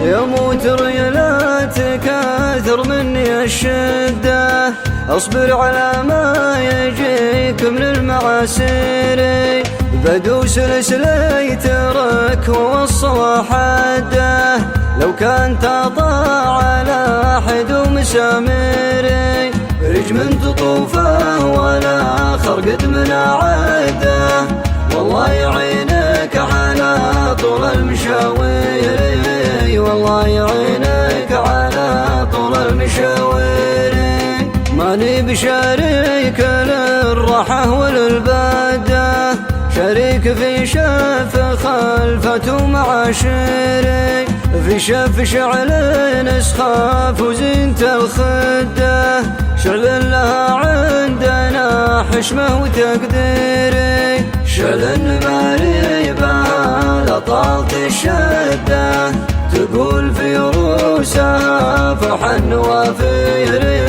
يموت ريلاتك كاثر مني الشدة، اصبر على ما يجيك من المعاسر. بدو سلسلي ترك ووصل حده، لو كان تطاع على أحد ومسامري. رجم تطوفه ولا خرقد من عده، والله يعينك على طول المشاوير. والله يعينك على طول المشاوير. ماني بشريك للراحة وللبادة، شريك في شف خلفة ومعاشري. في شف شعل نسخاف وزينة الخدة، شعل لها عندنا حشمة وتقديري. شعل ماريبة لطالت الشدة، تقول في روسها فرح النوافيري.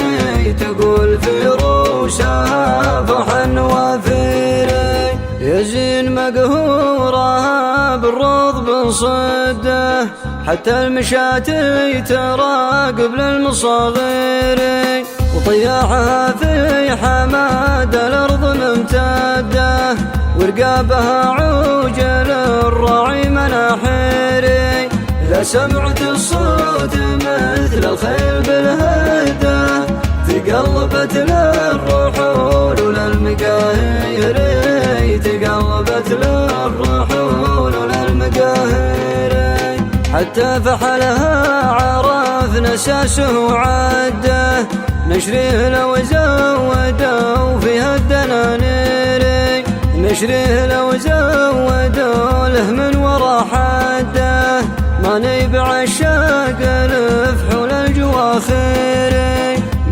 تقول في روسها فرح النوافيري. يزين مقهورها بالروض بنصده، حتى المشاتي ترى قبل المصاغير. وطياحها في حماد الأرض ممتدة، ورقابها عوجل الراعي مناحيري. إذا سمعت الصوت مثل الخيل بالهدى، تقلبت للرحول وللمقاهير. تقلبت للرحول وللمقاهير. حتى فحلها عرفنا ساسه وعده، نشريه لو زودوا فيها الدنانير. نشريه لو زودوا له من ورا حده، ماني بعشاق الفحول الجواخير.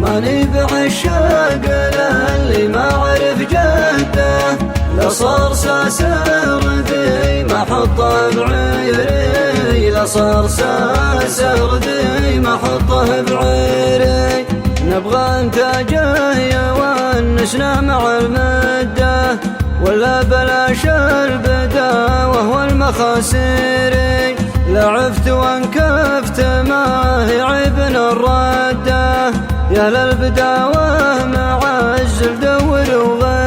ماني بعشاق اللي ما عرف جده، لا صار ساسردي ما حطه بعيري. لا صار ساسردي ما حطه بعيري. نبغى انتاجه ونسنا مع المده، ولا بلاش البدا وهو المخاسر. لعفت وانكفت ما هي عيبنا الرده، يا للبداوة مع الزل دور وغير.